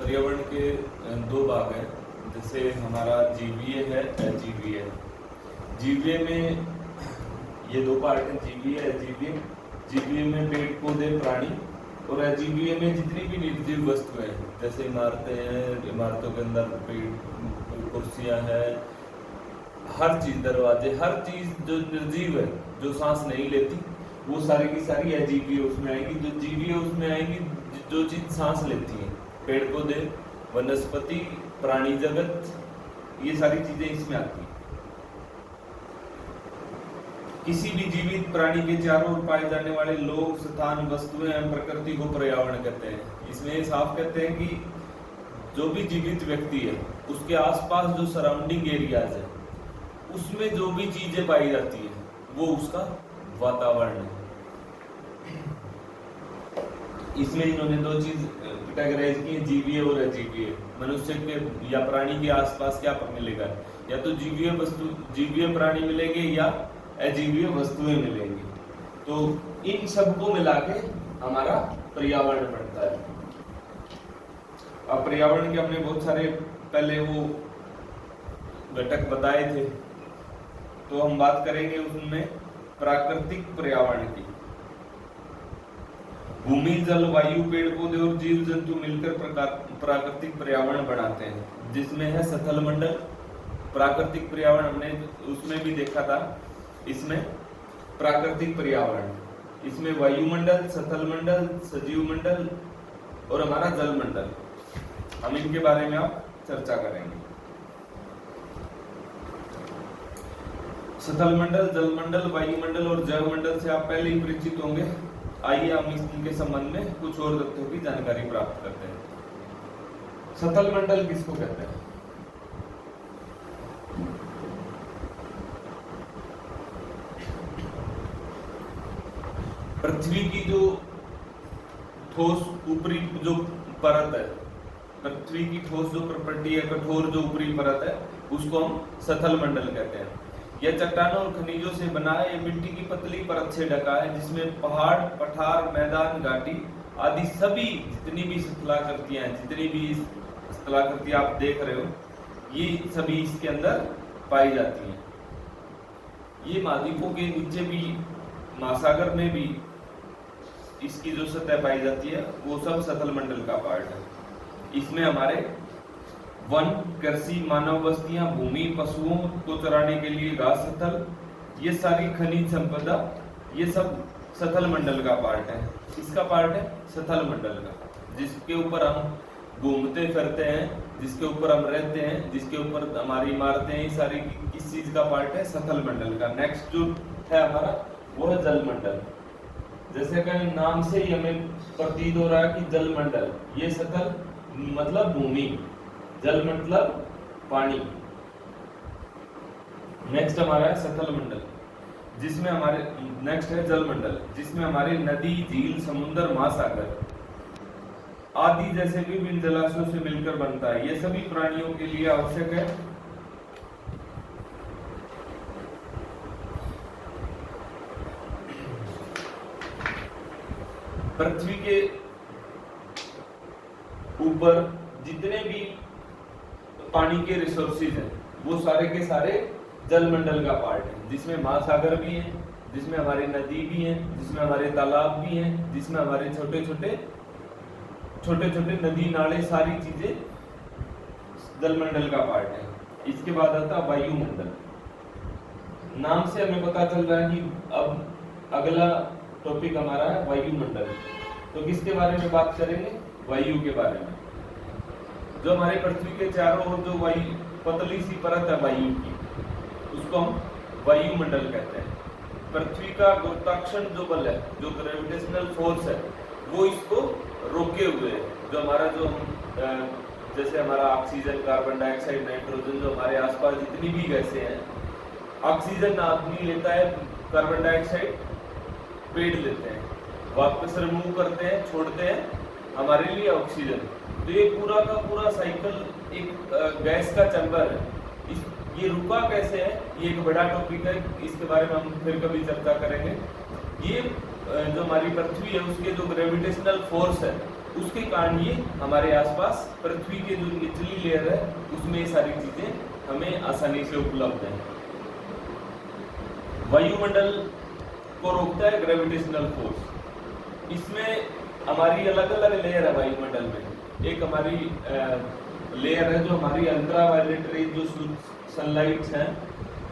पर्यावरण के दो भाग हैं। जैसे हमारा जीवीए है, अजीवीए है। जीवीए में ये दो पार्ट हैं, जीवीए अजीवीए। जीवीए में पेड़ पौधे प्राणी, और अजीवीए में जितनी भी निर्जीव वस्तुएं हैं, जैसे इमारतें हैं, इमारतों के अंदर पेड़, कुर्सियां हैं, हर चीज, दरवाजे, हर चीज जो निर्जीव है, जो सांस नहीं लेती, वो सारी की सारी अजीवीय उसमें आएगी। जो जीवीय उसमें आएगी जो चीज सांस लेती है, पेड़ पौधे, वनस्पति, प्राणी जगत, ये सारी चीजें इसमें आती हैं। किसी भी जीवित प्राणी के चारों ओर पाए जाने वाले लोग, स्थान, वस्तुएं एवं प्रकृति को पर्यावरण कहते हैं। इसमें साफ कहते हैं कि जो भी जीवित व्यक्ति है, उसके आसपास जो सराउंडिंग एरियाज है, उसमें जो भी चीजें पाई जाती है, वो उसका वातावरण है। इसमें इन्होंने दो चीज कैटेगराइज की है, जीवीय और अजीवीय। मनुष्य के या प्राणी के आसपास क्या मिलेगा, या तो जीवीय वस्तु, जीवीय प्राणी मिलेंगे या अजीवीय वस्तुएं मिलेंगी। तो इन सबको मिला के हमारा पर्यावरण बनता है। अब पर्यावरण के हमने बहुत सारे पहले वो घटक बताए थे, तो हम बात करेंगे उसमें प्राकृतिक पर्यावरण की। भूमि, जल, वायु, पेड़ पौधे और जीव जंतु मिलकर प्राकृतिक पर्यावरण बनाते हैं, जिसमें है सथल मंडल। प्राकृतिक पर्यावरण हमने उसमें भी देखा था। इसमें प्राकृतिक पर्यावरण, इसमें वायुमंडल, सथल मंडल, सजीव मंडल और हमारा जल मंडल, हम इनके बारे में आप चर्चा करेंगे। सथल मंडल, जल मंडल, वायुमंडल और जैव मंडल से आप पहले ही परिचित होंगे। आइए हम इनके संबंध में कुछ और तथ्यों की जानकारी प्राप्त करते हैं। सथल मंडल किसको कहते हैं? पृथ्वी की जो ठोस ऊपरी जो परत है, पृथ्वी की ठोस जो प्रॉपर्टी है, कठोर जो ऊपरी परत है, उसको हम सथल मंडल कहते हैं। यह चट्टानों और खनिजों से बना है, यह मिट्टी की पतली परत से ढका है, जिसमें पहाड़, पठार, मैदान, घाटी आदि सभी जितनी भी स्थलाकृतियां हैं, जितनी भी स्थलाकृतियां आप देख रहे हो, ये सभी इसके अंदर पाई जाती हैं। ये महाद्वीपों के नीचे भी, महासागर में भी इसकी जो सतह पाई जाती है, वो सब सथल मंडल का पार्ट है। इसमें हमारे वन, कृषि, मानव बस्तियां, भूमि, पशुओं को चराने के लिए घास स्थल, ये सारी खनिज संपदा, ये सब सथल मंडल का पार्ट है। इसका पार्ट है सथल मंडल का, जिसके ऊपर हम घूमते फिरते हैं, जिसके ऊपर हम रहते हैं, जिसके ऊपर हमारी इमारतें, ये सारी किस चीज का पार्ट है? सथल मंडल का। नेक्स्ट जो है हमारा, वो है जल मंडल। जैसे कि नाम से ही हमें प्रतीत हो रहा है कि जल मंडल, ये सथल मतलब भूमि, जल मतलब पानी। नेक्स्ट हमारा है सथल मंडल, जिसमें हमारे नेक्स्ट है जल मंडल, जिसमें हमारे नदी, झील, समुद्र, महासागर आदि जैसे विभिन्न जलाशयों से मिलकर बनता है। ये सभी प्राणियों के लिए आवश्यक है। पृथ्वी के ऊपर जितने भी पानी के रिसोर्सेज हैं, वो सारे के सारे जल मंडल का पार्ट है, जिसमें महासागर भी हैं, जिसमें हमारे नदी भी हैं, जिसमें हमारे तालाब भी हैं, जिसमें हमारे छोटे छोटे नदी, नाले, सारी चीजें जल मंडल का पार्ट है। इसके बाद आता है वायुमंडल। नाम से हमें पता चल रहा है कि अब अगला टॉपिक हमारा है वायुमंडल। तो किसके बारे में बात करेंगे? वायु के बारे में। जो हमारे पृथ्वी के चारों ओर जो वायु पतली सी परत है वायु की, उसको हम वायुमंडल कहते हैं। पृथ्वी का गुरुत्वाकर्षण जो बल है, जो ग्रेविटेशनल फोर्स है, वो इसको रोके हुए है। जो हमारा जो जैसे हमारा ऑक्सीजन, कार्बन डाइऑक्साइड, नाइट्रोजन, जो हमारे आसपास जितनी भी गैसें हैं, ऑक्सीजन आदमी लेता है, कार्बन डाइऑक्साइड पेड़ लेते हैं, वापस रिमूव करते हैं, छोड़ते हैं हमारे लिए ऑक्सीजन। तो ये पूरा का पूरा साइकिल एक गैस का चैम्बर है। ये रुका कैसे है, ये एक बड़ा टॉपिक है, इसके बारे में हम फिर कभी चर्चा करेंगे। ये जो हमारी पृथ्वी है, उसके जो ग्रेविटेशनल फोर्स है, उसके कारण ये हमारे आसपास पृथ्वी के जो निचली लेयर है उसमें ये सारी चीजें हमें आसानी से उपलब्ध है। वायुमंडल को रोकता है ग्रेविटेशनल फोर्स। इसमें हमारी अलग अलग लेयर है वायुमंडल में। एक हमारी लेयर है जो हमारी अल्ट्रावायलेट रे जो सनलाइट है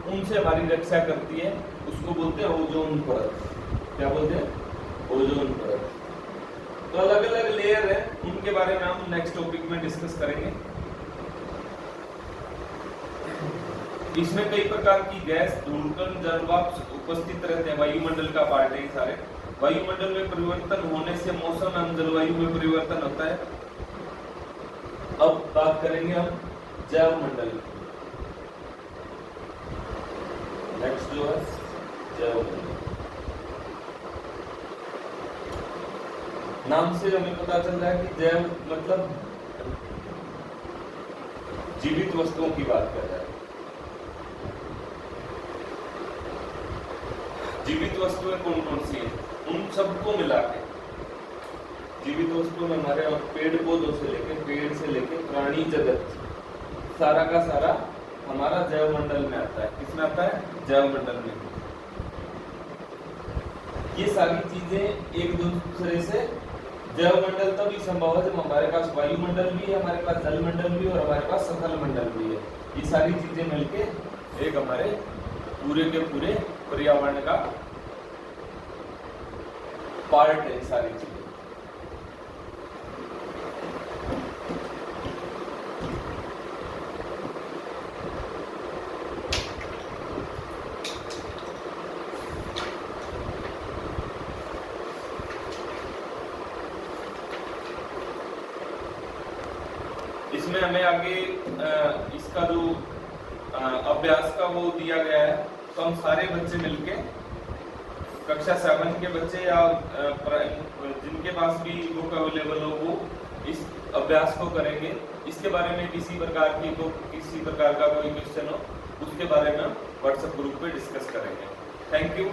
उनसे हमारी रक्षा करती है, उसको बोलते हैं ओजोन परत। क्या बोलते हैं? ओजोन परत। तो अलग अलग लेयर है, उनके बारे में हम नेक्स्ट टॉपिक में डिस्कस करेंगे। इसमें कई प्रकार की गैस, धूलकण, जलवाष्प उपस्थित रहते हैं। वायुमंडल का पार्ट है ये सारे। वायुमंडल में परिवर्तन होने से मौसम एवं जलवायु में परिवर्तन होता है। अब बात करेंगे हम जैव मंडल। नेक्स्ट जो है जैव मंडल। नाम से हमें पता चल रहा है कि जैव मतलब जीवित वस्तुओं की बात कर रहा है। जीवित वस्तुएं कौन कौन सी हैं? उन सबको मिला के जीवित वस्तुओं में हमारे पेड़ पौधों से लेके प्राणी जगत सारा का सारा हमारा जैव मंडल में आता है। किसमें आता है? जैव मंडल में। ये सारी चीजें एक दूसरे से, जैव मंडल तभी संभव है जब हमारे पास वायुमंडल भी है, हमारे पास जल मंडल भी और हमारे पास सतल मंडल भी है। ये सारी चीजें मिलके एक हमारे पूरे के पूरे पर्यावरण का पार्ट है सारी चीजें। इसमें हमें आगे इसका जो अभ्यास का वो दिया गया है, तो हम सारे बच्चे मिलके कक्षा 7 के बच्चे या जिनके पास भी बुक अवेलेबल हो वो इस अभ्यास को करेंगे। इसके बारे में किसी प्रकार का कोई क्वेश्चन हो उसके बारे में व्हाट्सएप ग्रुप पे डिस्कस करेंगे। Thank you.